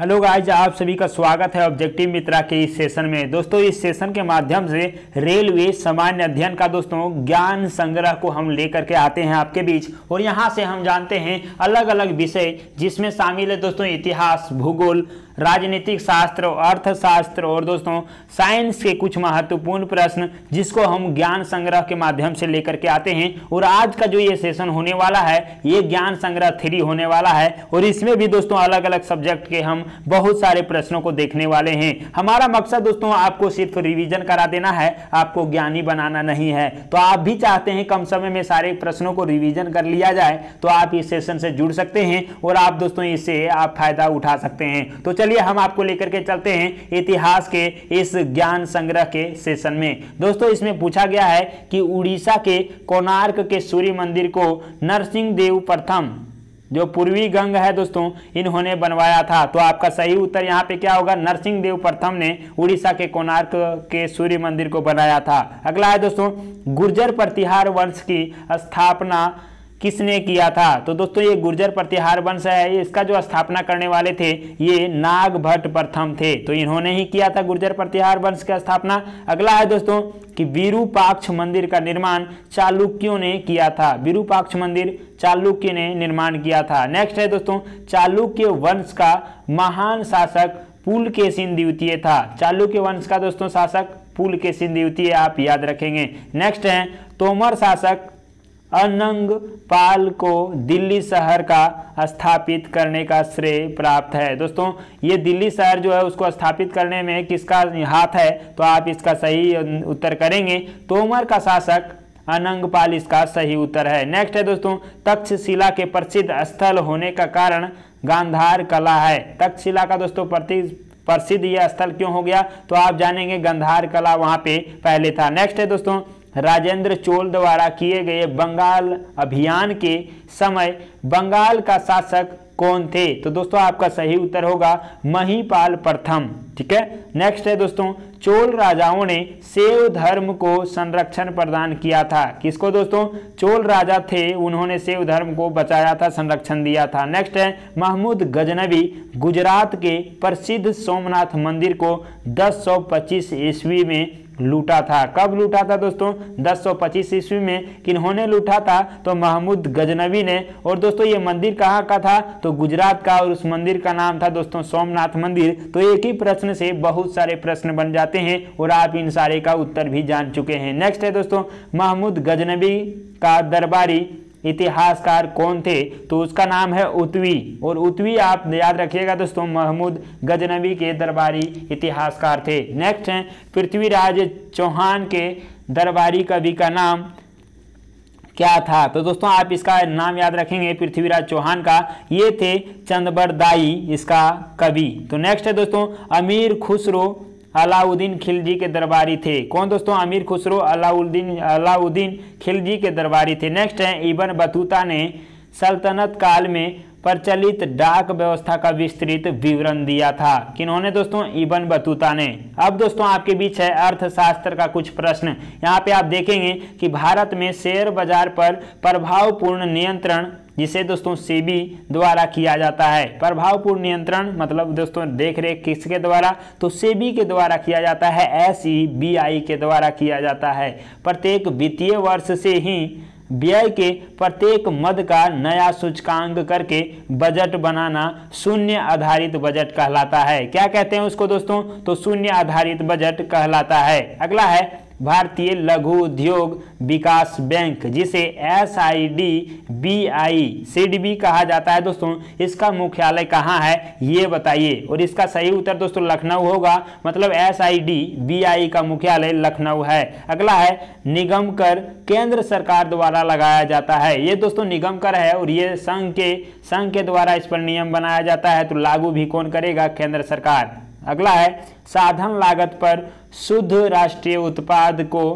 Hello guys, आप सभी का स्वागत है ऑब्जेक्टिव मित्रा के इस सेशन में। दोस्तों, इस सेशन के माध्यम से रेलवे सामान्य अध्ययन का दोस्तों ज्ञान संग्रह को हम लेकर के आते हैं आपके बीच, और यहाँ से हम जानते हैं अलग अलग विषय जिसमें शामिल है दोस्तों इतिहास, भूगोल, राजनीतिक शास्त्र, अर्थशास्त्र और दोस्तों साइंस के कुछ महत्वपूर्ण प्रश्न जिसको हम ज्ञान संग्रह के माध्यम से लेकर के आते हैं। और आज का जो ये सेशन होने वाला है ये ज्ञान संग्रह 3 होने वाला है, और इसमें भी दोस्तों अलग अलग सब्जेक्ट के हम बहुत सारे प्रश्नों को देखने वाले हैं। हमारा मकसद दोस्तों आपको सिर्फ रिवीजन करा देना है, आपको ज्ञानी बनाना नहीं है। तो आप भी चाहते हैं कम समय में सारे प्रश्नों को रिवीजन कर लिया जाए तो आप इस सेशन से जुड़ सकते हैं और आप दोस्तों इससे आप फायदा उठा सकते हैं। तो चलिए हम आपको लेकर के चलते हैं इतिहास के इस ज्ञान संग्रह के सेशन में। दोस्तों, इसमें पूछा गया है कि उड़ीसा के कोणार्क के सूर्य मंदिर को नरसिंह देव प्रथम जो पूर्वी गंग है दोस्तों इन्होंने बनवाया था। तो आपका सही उत्तर यहाँ पे क्या होगा? नरसिंह देव प्रथम ने उड़ीसा के कोणार्क के सूर्य मंदिर को बनाया था। अगला है दोस्तों, गुर्जर प्रतिहार वंश की स्थापना किसने किया था? तो दोस्तों ये गुर्जर प्रतिहार वंश है, इसका जो स्थापना करने वाले थे ये नागभट्ट प्रथम थे। तो इन्होंने ही किया था गुर्जर प्रतिहार वंश की स्थापना। अगला है दोस्तों कि विरूपाक्ष मंदिर का निर्माण चालुक्यों ने किया था। विरूपाक्ष मंदिर चालुक्य ने निर्माण किया था। नेक्स्ट है दोस्तों, चालुक्य वंश का महान शासक पुलकेशिन द्वितीय था। चालुक्य वंश का दोस्तों शासक पुलकेशिन द्वितीय आप याद रखेंगे। नेक्स्ट है, तोमर शासक अनंगपाल को दिल्ली शहर का स्थापित करने का श्रेय प्राप्त है। दोस्तों ये दिल्ली शहर जो है उसको स्थापित करने में किसका हाथ है? तो आप इसका सही उत्तर करेंगे तोमर का शासक अनंगपाल इसका सही उत्तर है। नेक्स्ट है दोस्तों, तक्षशिला के प्रसिद्ध स्थल होने का कारण गांधार कला है। तक्षशिला का दोस्तों प्रसिद्ध यह स्थल क्यों हो गया? तो आप जानेंगे गांधार कला वहां पे पहले था। नेक्स्ट है दोस्तों, राजेंद्र चोल द्वारा किए गए बंगाल अभियान के समय बंगाल का शासक कौन थे? तो दोस्तों आपका सही उत्तर होगा महिपाल प्रथम। ठीक है। नेक्स्ट है दोस्तों, चोल राजाओं ने शैव धर्म को संरक्षण प्रदान किया था। किसको दोस्तों? चोल राजा थे, उन्होंने शैव धर्म को बचाया था, संरक्षण दिया था। नेक्स्ट है, महमूद गजनवी गुजरात के प्रसिद्ध सोमनाथ मंदिर को 1025 ईस्वी में लूटा था। कब लूटा था दोस्तों? 1025 ईस्वी में। किन्होंने लूटा था? तो महमूद गजनवी ने। और दोस्तों ये मंदिर कहाँ का था? तो गुजरात का, और उस मंदिर का नाम था दोस्तों सोमनाथ मंदिर। तो एक ही प्रश्न से बहुत सारे प्रश्न बन जाते हैं और आप इन सारे का उत्तर भी जान चुके हैं। नेक्स्ट है दोस्तों, महमूद गजनवी का दरबारी इतिहासकार कौन थे? तो उसका नाम है उतवी। और उतवी आप याद रखिएगा दोस्तों महमूद गजनवी के दरबारी इतिहासकार थे। नेक्स्ट है, पृथ्वीराज चौहान के दरबारी कवि का नाम क्या था? तो दोस्तों आप इसका नाम याद रखेंगे पृथ्वीराज चौहान का, ये थे चंदबरदाई इसका कवि। तो नेक्स्ट है दोस्तों, अमीर खुसरो अलाउद्दीन खिलजी के दरबारी थे। कौन दोस्तों? अमीर खुसरो अलाउद्दीन खिलजी के दरबारी थे। नेक्स्ट है, इब्न बतूता ने सल्तनत काल में प्रचलित डाक व्यवस्था का विस्तृत विवरण दिया था। किन्होंने दोस्तों? इब्न बतूता ने। अब दोस्तों आपके बीच है अर्थशास्त्र का कुछ प्रश्न। यहाँ पे आप देखेंगे कि भारत में शेयर बाजार पर प्रभावपूर्ण नियंत्रण जिसे दोस्तों सेबी द्वारा किया जाता है। प्रभावपूर्ण नियंत्रण मतलब दोस्तों देख रेख किसके द्वारा? तो सेबी के द्वारा किया जाता है, SEBI के द्वारा किया जाता है। प्रत्येक वित्तीय वर्ष से ही व्यय के प्रत्येक मद का नया सूचकांक करके बजट बनाना शून्य आधारित बजट कहलाता है। क्या कहते हैं उसको दोस्तों? तो शून्य आधारित बजट कहलाता है। अगला है, भारतीय लघु उद्योग विकास बैंक जिसे SIDBI कहा जाता है दोस्तों, इसका मुख्यालय कहाँ है ये बताइए? और इसका सही उत्तर दोस्तों लखनऊ होगा, मतलब SIDBI का मुख्यालय लखनऊ है। अगला है, निगम कर केंद्र सरकार द्वारा लगाया जाता है। ये दोस्तों निगम कर है और ये संघ के द्वारा इस पर नियम बनाया जाता है, तो लागू भी कौन करेगा? केंद्र सरकार। अगला है, साधन लागत पर शुद्ध राष्ट्रीय उत्पाद को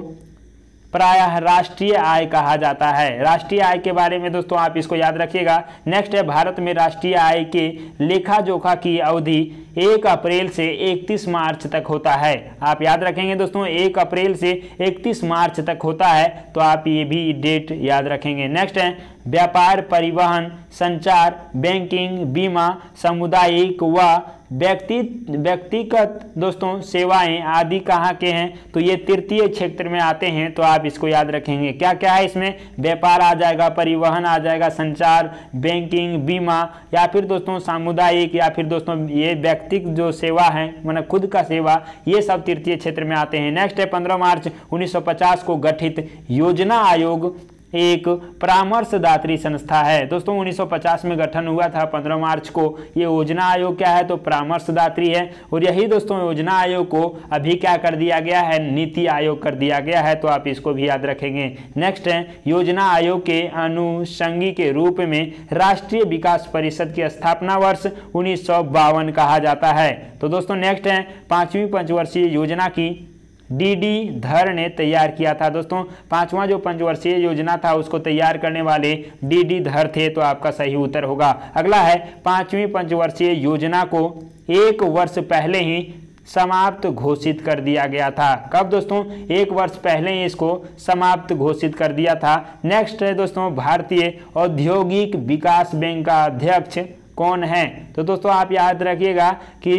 प्रायः राष्ट्रीय आय कहा जाता है। राष्ट्रीय आय के बारे में दोस्तों आप इसको याद रखिएगा। नेक्स्ट है, भारत में राष्ट्रीय आय के लेखा जोखा की अवधि 1 अप्रैल से 31 मार्च तक होता है। आप याद रखेंगे दोस्तों 1 अप्रैल से 31 मार्च तक होता है, तो आप ये भी डेट याद रखेंगे। नेक्स्ट है, व्यापार, परिवहन, संचार, बैंकिंग, बीमा, सामुदायिक व व्यक्तिगत दोस्तों सेवाएं आदि कहाँ के हैं, तो ये तृतीय क्षेत्र में आते हैं। तो आप इसको याद रखेंगे। क्या क्या है इसमें, व्यापार आ जाएगा, परिवहन आ जाएगा, संचार, बैंकिंग, बीमा, या फिर दोस्तों सामुदायिक, या फिर दोस्तों ये व्यक्तिगत जो सेवा है मतलब खुद का सेवा, ये सब तृतीय क्षेत्र में आते हैं। नेक्स्ट है 15 मार्च 1950 को गठित योजना आयोग एक परामर्शदात्री संस्था है। दोस्तों 1950 में गठन हुआ था 15 मार्च को। ये योजना आयोग क्या है, तो परामर्शदात्री है। और यही दोस्तों योजना आयोग को अभी क्या कर दिया गया है, नीति आयोग कर दिया गया है। तो आप इसको भी याद रखेंगे। नेक्स्ट है योजना आयोग के अनुषंगी के रूप में राष्ट्रीय विकास परिषद की स्थापना वर्ष 1952 कहा जाता है। तो दोस्तों नेक्स्ट है 5वीं पंचवर्षीय योजना की डी धर ने तैयार किया था। दोस्तों 5वां जो पंचवर्षीय योजना था उसको तैयार करने वाले डी धर थे। तो आपका सही उत्तर होगा। अगला है 5वीं पंचवर्षीय योजना को 1 वर्ष पहले ही समाप्त घोषित कर दिया गया था। कब दोस्तों, 1 वर्ष पहले ही इसको समाप्त घोषित कर दिया था। नेक्स्ट है दोस्तों भारतीय औद्योगिक विकास बैंक का अध्यक्ष कौन है, तो दोस्तों आप याद रखिएगा कि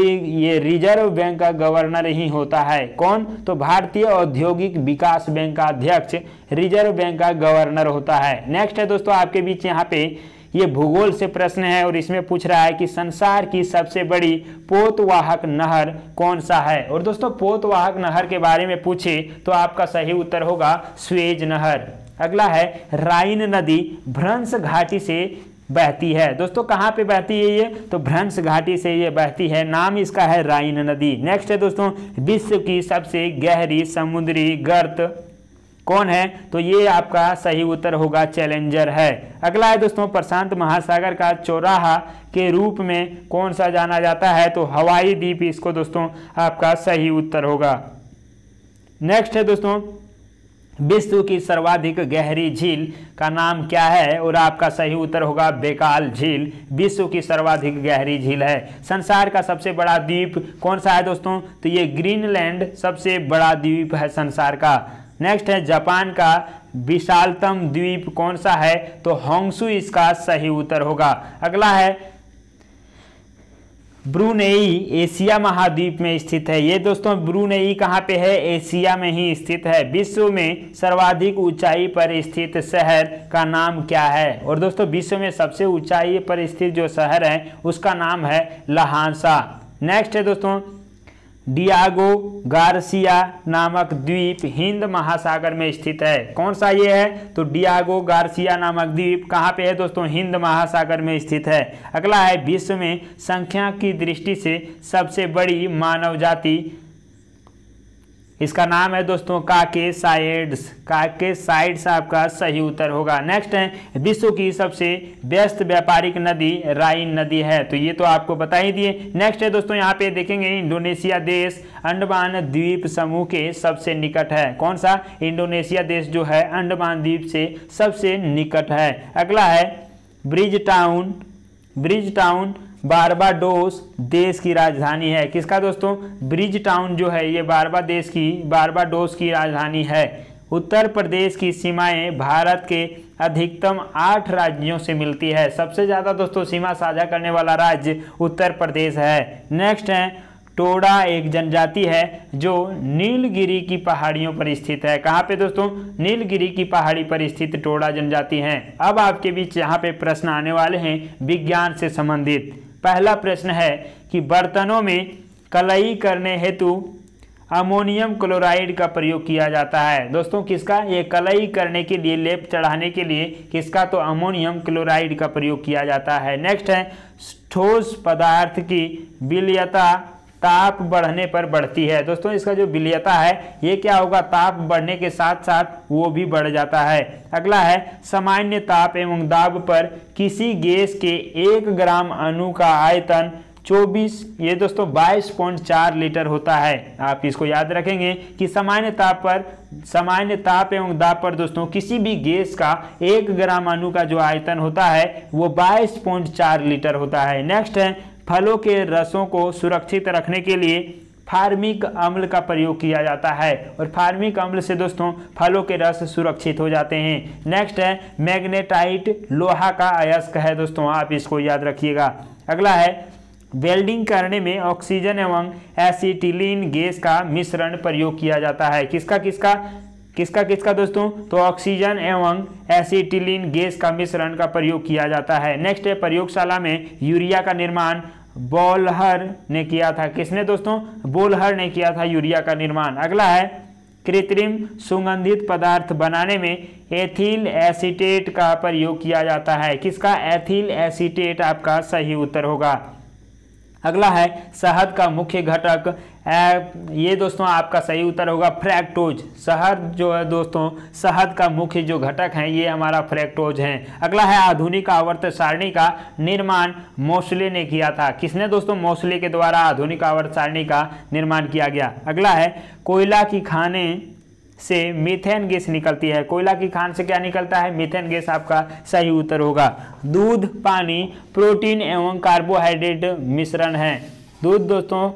ये रिजर्व बैंक का गवर्नर ही होता है। कौन, तो भारतीय औद्योगिक विकास बैंक का अध्यक्ष रिजर्व बैंक का गवर्नर होता है। नेक्स्ट है दोस्तों आपके बीच यहाँ पे ये भूगोल से प्रश्न है और इसमें पूछ रहा है कि संसार की सबसे बड़ी पोतवाहक नहर कौन सा है। और दोस्तों पोतवाहक नहर के बारे में पूछे तो आपका सही उत्तर होगा स्वेज नहर। अगला है राइन नदी भ्रंश घाटी से बहती है। दोस्तों कहाँ पे बहती है ये, तो भ्रंश घाटी से ये बहती है। नाम इसका है राइन नदी। नेक्स्ट है दोस्तों विश्व की सबसे गहरी समुद्री गर्त कौन है, तो ये आपका सही उत्तर होगा चैलेंजर है। अगला है दोस्तों प्रशांत महासागर का चौराहा के रूप में कौन सा जाना जाता है, तो हवाई द्वीप इसको दोस्तों आपका सही उत्तर होगा। नेक्स्ट है दोस्तों विश्व की सर्वाधिक गहरी झील का नाम क्या है, और आपका सही उत्तर होगा बेकाल झील विश्व की सर्वाधिक गहरी झील है। संसार का सबसे बड़ा द्वीप कौन सा है दोस्तों, तो ये ग्रीनलैंड सबसे बड़ा द्वीप है संसार का। नेक्स्ट है जापान का विशालतम द्वीप कौन सा है, तो होंगशू इसका सही उत्तर होगा। अगला है ब्रुनेई एशिया महाद्वीप में स्थित है। ये दोस्तों ब्रुनेई कहाँ पे है, एशिया में ही स्थित है। विश्व में सर्वाधिक ऊंचाई पर स्थित शहर का नाम क्या है, और दोस्तों विश्व में सबसे ऊंचाई पर स्थित जो शहर है उसका नाम है लहासा। नेक्स्ट है दोस्तों डियागो गार्सिया नामक द्वीप हिंद महासागर में स्थित है। कौन सा ये है, तो डियागो गार्सिया नामक द्वीप कहाँ पे है दोस्तों, हिंद महासागर में स्थित है। अगला है विश्व में संख्या की दृष्टि से सबसे बड़ी मानव जाति, इसका नाम है दोस्तों काकेसाइड्स। काकेसाइड्स आपका सही उत्तर होगा। नेक्स्ट है विश्व की सबसे व्यस्त व्यापारिक नदी राइन नदी है, तो ये तो आपको बता ही दिए। नेक्स्ट है दोस्तों यहाँ पे देखेंगे इंडोनेशिया देश अंडमान द्वीप समूह के सबसे निकट है। कौन सा, इंडोनेशिया देश जो है अंडमान द्वीप से सबसे निकट है। अगला है ब्रिज टाउन बारबाडोस देश की राजधानी है। किसका दोस्तों, ब्रिज टाउन जो है ये बारबाडोस की राजधानी है। उत्तर प्रदेश की सीमाएं भारत के अधिकतम 8 राज्यों से मिलती है। सबसे ज़्यादा दोस्तों सीमा साझा करने वाला राज्य उत्तर प्रदेश है। नेक्स्ट है टोडा एक जनजाति है जो नीलगिरी की पहाड़ियों पर स्थित है। कहाँ पे दोस्तों, नीलगिरी की पहाड़ी पर स्थित टोडा जनजाति है। अब आपके बीच यहाँ पे प्रश्न आने वाले हैं विज्ञान से संबंधित। पहला प्रश्न है कि बर्तनों में कलई करने हेतु अमोनियम क्लोराइड का प्रयोग किया जाता है। दोस्तों किसका, ये कलई करने के लिए, लेप चढ़ाने के लिए किसका, तो अमोनियम क्लोराइड का प्रयोग किया जाता है। नेक्स्ट है ठोस पदार्थ की विलयता ताप बढ़ने पर बढ़ती है। दोस्तों इसका जो विलयता है ये क्या होगा, ताप बढ़ने के साथ साथ वो भी बढ़ जाता है। अगला है सामान्य ताप एवं दाब पर किसी गैस के 1 ग्राम अणु का आयतन 22.4 लीटर होता है। आप इसको याद रखेंगे कि सामान्य ताप एवं दाब पर दोस्तों किसी भी गैस का 1 ग्राम अणु का जो आयतन होता है वो 22.4 लीटर होता है। नेक्स्ट है फलों के रसों को सुरक्षित रखने के लिए फार्मिक अम्ल का प्रयोग किया जाता है और फार्मिक अम्ल से दोस्तों फलों के रस सुरक्षित हो जाते हैं। नेक्स्ट है मैग्नेटाइट लोहा का अयस्क है दोस्तों, आप इसको याद रखिएगा। अगला है वेल्डिंग करने में ऑक्सीजन एवं एसिटिलीन गैस का मिश्रण प्रयोग किया जाता है। किसका किसका दोस्तों? तो ऑक्सीजन एवं एसिटिलीन गैस का मिश्रण का प्रयोग किया जाता है। नेक्स्ट है प्रयोगशाला में यूरिया का निर्माण बोल्हर ने किया था। किसने दोस्तों? बोल्हर ने किया था यूरिया का निर्माण। अगला है कृत्रिम सुगंधित पदार्थ बनाने में एथिल एसीटेट का प्रयोग किया जाता है। किसका? एथिल एसीटेट आपका सही उत्तर होगा। अगला है शहद का मुख्य घटक, ये दोस्तों आपका सही उत्तर होगा फ्रैक्टोज। शहद जो है दोस्तों, शहद का मुख्य जो घटक है ये हमारा फ्रैक्टोज है। अगला है आधुनिक आवर्त सारणी का निर्माण मोसले ने किया था। किसने दोस्तों? मोसले के द्वारा आधुनिक आवर्त सारणी का निर्माण किया गया। अगला है कोयला की खाने से मीथेन गैस निकलती है। कोयला की खान से क्या निकलता है? मीथेन गैस आपका सही उत्तर होगा। दूध, पानी, प्रोटीन एवं कार्बोहाइड्रेट मिश्रण है। दूध दोस्तों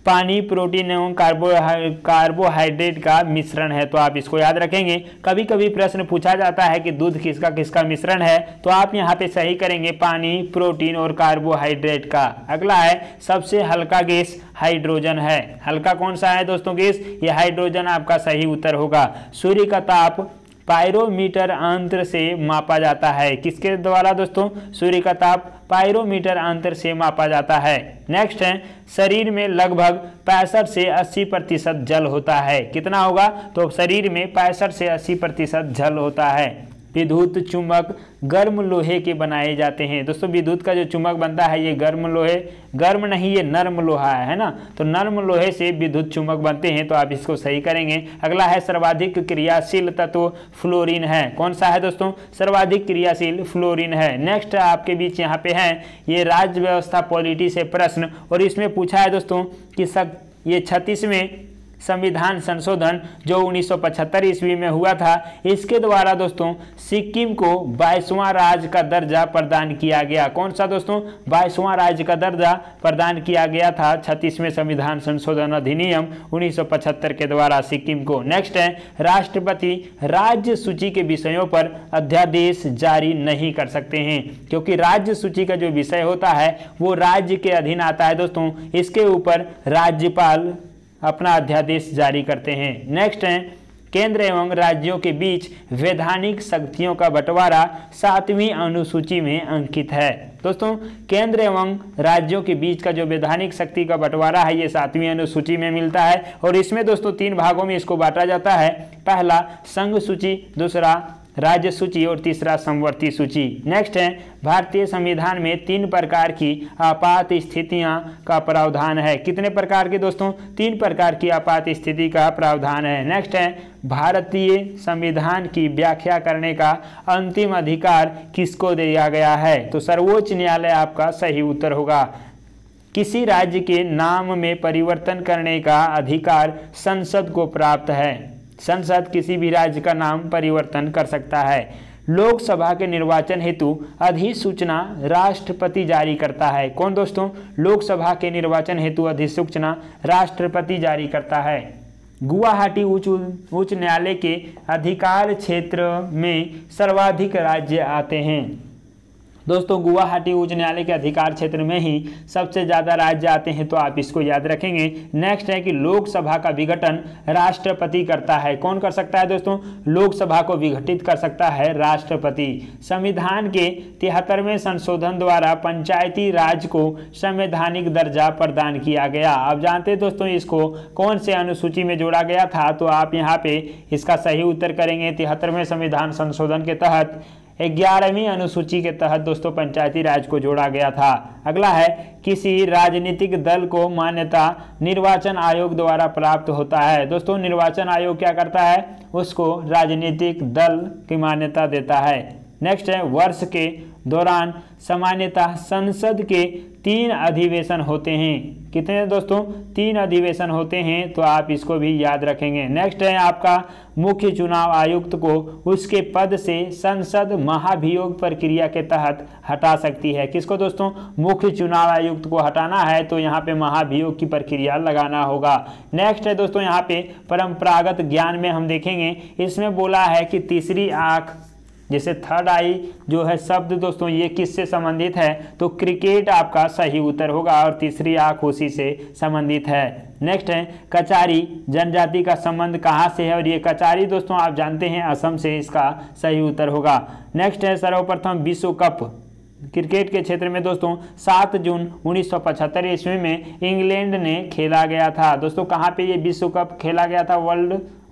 पानी, प्रोटीन एवं कार्बोहाइड्रेट का मिश्रण है, तो आप इसको याद रखेंगे। कभी कभी प्रश्न पूछा जाता है कि दूध किसका किसका मिश्रण है, तो आप यहाँ पे सही करेंगे पानी, प्रोटीन और कार्बोहाइड्रेट का। अगला है सबसे हल्का गैस हाइड्रोजन है। हल्का कौन सा है दोस्तों गैस? ये हाइड्रोजन आपका सही उत्तर होगा। सूर्य का ताप पायरोमीटर अंतर से मापा जाता है। किसके द्वारा दोस्तों? सूर्य का ताप पायरोमीटर अंतर से मापा जाता है। नेक्स्ट है शरीर में लगभग 65 से 80% जल होता है। कितना होगा? तो शरीर में 65 से 80% जल होता है। विद्युत चुम्बक गर्म लोहे के बनाए जाते हैं। दोस्तों विद्युत का जो चुम्बक बनता है ये गर्म नहीं, ये नर्म लोहा है ना, तो नर्म लोहे से विद्युत चुम्बक बनते हैं, तो आप इसको सही करेंगे। अगला है सर्वाधिक क्रियाशील तत्व फ्लोरीन है। कौन सा है दोस्तों? सर्वाधिक क्रियाशील फ्लोरीन है। नेक्स्ट आपके बीच यहाँ पे है ये राज्य व्यवस्था पॉलिटी से प्रश्न, और इसमें पूछा है दोस्तों कि ये 36वें संविधान संशोधन जो 1975 ईस्वी में हुआ था, इसके द्वारा दोस्तों सिक्किम को 22वां राज्य का दर्जा प्रदान किया गया। कौन सा दोस्तों? 22वां राज्य का दर्जा प्रदान किया गया था 36वें संविधान संशोधन अधिनियम 1975 के द्वारा सिक्किम को। नेक्स्ट है राष्ट्रपति राज्य सूची के विषयों पर अध्यादेश जारी नहीं कर सकते हैं, क्योंकि राज्य सूची का जो विषय होता है वो राज्य के अधीन आता है दोस्तों, इसके ऊपर राज्यपाल अपना अध्यादेश जारी करते हैं। नेक्स्ट है केंद्र एवं राज्यों के बीच वैधानिक शक्तियों का बंटवारा 7वीं अनुसूची में अंकित है। दोस्तों केंद्र एवं राज्यों के बीच का जो वैधानिक शक्ति का बंटवारा है ये 7वीं अनुसूची में मिलता है, और इसमें दोस्तों 3 भागों में इसको बांटा जाता है। पहला संघ सूची, दूसरा राज्य सूची और तीसरा समवर्ती सूची। नेक्स्ट है भारतीय संविधान में 3 प्रकार की आपात स्थितियां का प्रावधान है। कितने प्रकार की दोस्तों? 3 प्रकार की आपात स्थिति का प्रावधान है। नेक्स्ट है भारतीय संविधान की व्याख्या करने का अंतिम अधिकार किसको दिया गया है? तो सर्वोच्च न्यायालय आपका सही उत्तर होगा। किसी राज्य के नाम में परिवर्तन करने का अधिकार संसद को प्राप्त है। संसद किसी भी राज्य का नाम परिवर्तन कर सकता है। लोकसभा के निर्वाचन हेतु अधिसूचना राष्ट्रपति जारी करता है। कौन दोस्तों? लोकसभा के निर्वाचन हेतु अधिसूचना राष्ट्रपति जारी करता है। गुवाहाटी उच्च न्यायालय के अधिकार क्षेत्र में सर्वाधिक राज्य आते हैं। दोस्तों गुवाहाटी उच्च न्यायालय के अधिकार क्षेत्र में ही सबसे ज़्यादा राज्य आते हैं, तो आप इसको याद रखेंगे। नेक्स्ट है कि लोकसभा का विघटन राष्ट्रपति करता है। कौन कर सकता है दोस्तों? लोकसभा को विघटित कर सकता है राष्ट्रपति। संविधान के 73वें संशोधन द्वारा पंचायती राज को संवैधानिक दर्जा प्रदान किया गया। आप जानते हैं दोस्तों इसको कौन से अनुसूची में जोड़ा गया था, तो आप यहाँ पे इसका सही उत्तर करेंगे 73वें संविधान संशोधन के तहत 11वीं अनुसूची के तहत दोस्तों पंचायती राज को जोड़ा गया था। अगला है किसी राजनीतिक दल को मान्यता निर्वाचन आयोग द्वारा प्राप्त होता है। दोस्तों निर्वाचन आयोग क्या करता है? उसको राजनीतिक दल की मान्यता देता है। नेक्स्ट है वर्ष के दौरान सामान्यतः संसद के 3 अधिवेशन होते हैं। कितने दोस्तों? 3 अधिवेशन होते हैं, तो आप इसको भी याद रखेंगे। नेक्स्ट है आपका मुख्य चुनाव आयुक्त को उसके पद से संसद महाभियोग प्रक्रिया के तहत हटा सकती है। किसको दोस्तों? मुख्य चुनाव आयुक्त को हटाना है तो यहाँ पे महाभियोग की प्रक्रिया लगाना होगा। नेक्स्ट है दोस्तों यहाँ पे परंपरागत ज्ञान में हम देखेंगे, इसमें बोला है कि तीसरी आंख, जैसे थर्ड आई जो है शब्द दोस्तों ये किससे संबंधित है? तो क्रिकेट आपका सही उत्तर होगा और तीसरी आंख उसी से संबंधित है। नेक्स्ट है कचारी जनजाति का संबंध कहाँ से है? और ये कचारी दोस्तों आप जानते हैं असम से, इसका सही उत्तर होगा। नेक्स्ट है सर्वप्रथम विश्व कप क्रिकेट के क्षेत्र में दोस्तों 7 जून 1975 ईस्वी में इंग्लैंड ने खेला गया था। दोस्तों कहाँ पे ये विश्व कप खेला गया था?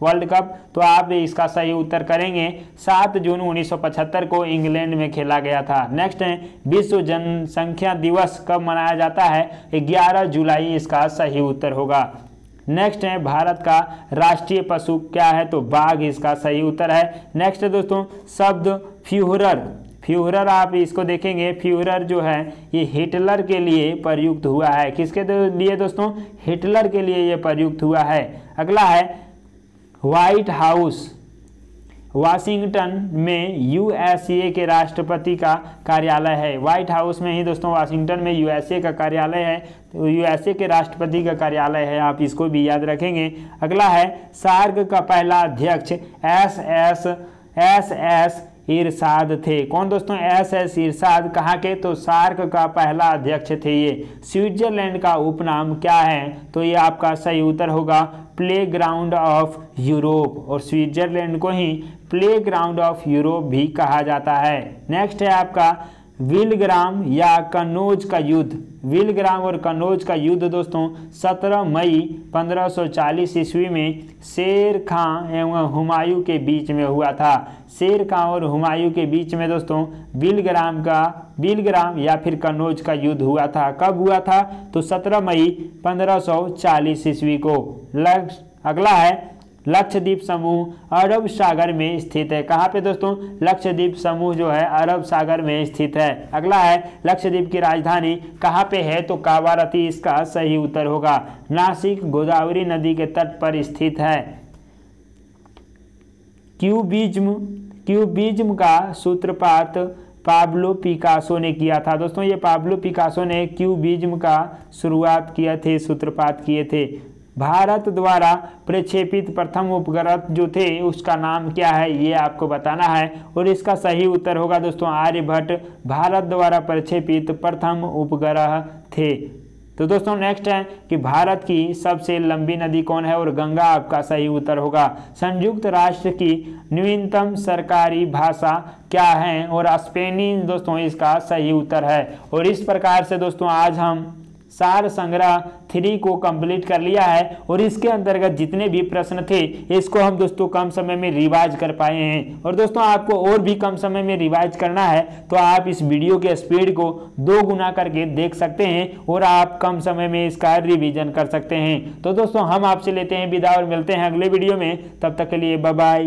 World cup. तो आप इसका सही उत्तर करेंगे 7 जून 1975 को इंग्लैंड में खेला गया था। नेक्स्ट है विश्व जनसंख्या दिवस कब मनाया जाता है? 11 जुलाई इसका सही उत्तर होगा। नेक्स्ट है भारत का राष्ट्रीय पशु क्या है? तो बाघ इसका सही उत्तर है। नेक्स्ट है दोस्तों शब्द फ्यूहरर आप इसको देखेंगे, फ्यूहरर जो है ये हिटलर के लिए प्रयुक्त हुआ है। किसके लिए दोस्तों? हिटलर के लिए ये प्रयुक्त हुआ है। अगला है व्हाइट हाउस वाशिंगटन में यूएसए के राष्ट्रपति का कार्यालय है। व्हाइट हाउस में ही दोस्तों वाशिंगटन में यूएसए का कार्यालय है, तो यूएसए के राष्ट्रपति का कार्यालय है, आप इसको भी याद रखेंगे। अगला है सार्क का पहला अध्यक्ष एस इरशाद थे। कौन दोस्तों? एस इरशाद। कहाँ के? तो सार्क का पहला अध्यक्ष थे ये। स्विट्जरलैंड का उपनाम क्या है? तो ये आपका सही उत्तर होगा प्लेग्राउंड ऑफ यूरोप, और स्विट्जरलैंड को ही प्लेग्राउंड ऑफ यूरोप भी कहा जाता है। नेक्स्ट है आपका विलग्राम या कन्नौज का युद्ध। विलग्राम और कन्नौज का युद्ध दोस्तों 17 मई 1540 ईस्वी में शेर खां एवं हुमायूं के बीच में हुआ था। शेर खां और हुमायूं के बीच में दोस्तों विलग्राम या फिर कन्नौज का युद्ध हुआ था। कब हुआ था? तो 17 मई 1540 ईस्वी को। अगला है लक्षद्वीप समूह अरब सागर में स्थित है। कहाँ पे दोस्तों? लक्षद्वीप समूह जो है अरब सागर में स्थित है। अगला है लक्षद्वीप की राजधानी कहाँ पे है? तो कावारती इसका सही उत्तर होगा। नासिक गोदावरी नदी के तट पर स्थित है। क्यूबिज्म का सूत्रपात पाब्लो पिकासो ने किया था। दोस्तों ये पाब्लो पिकासो ने क्यूबिज्म का शुरुआत किए थे, सूत्रपात किए थे। भारत द्वारा प्रक्षेपित प्रथम उपग्रह जो थे उसका नाम क्या है? ये आपको बताना है, और इसका सही उत्तर होगा दोस्तों आर्यभट्ट भारत द्वारा प्रक्षेपित प्रथम उपग्रह थे। तो दोस्तों नेक्स्ट है कि भारत की सबसे लंबी नदी कौन है? और गंगा आपका सही उत्तर होगा। संयुक्त राष्ट्र की नवीनतम सरकारी भाषा क्या है? और स्पेनी दोस्तों इसका सही उत्तर है। और इस प्रकार से दोस्तों आज हम सार संग्रह 3 को कंप्लीट कर लिया है, और इसके अंतर्गत जितने भी प्रश्न थे इसको हम दोस्तों कम समय में रिवाइज कर पाए हैं। और दोस्तों आपको और भी कम समय में रिवाइज करना है तो आप इस वीडियो के स्पीड को 2 गुना करके देख सकते हैं और आप कम समय में इसका रिवीजन कर सकते हैं। तो दोस्तों हम आपसे लेते हैं विदा और मिलते हैं अगले वीडियो में। तब तक के लिए बाय बाय।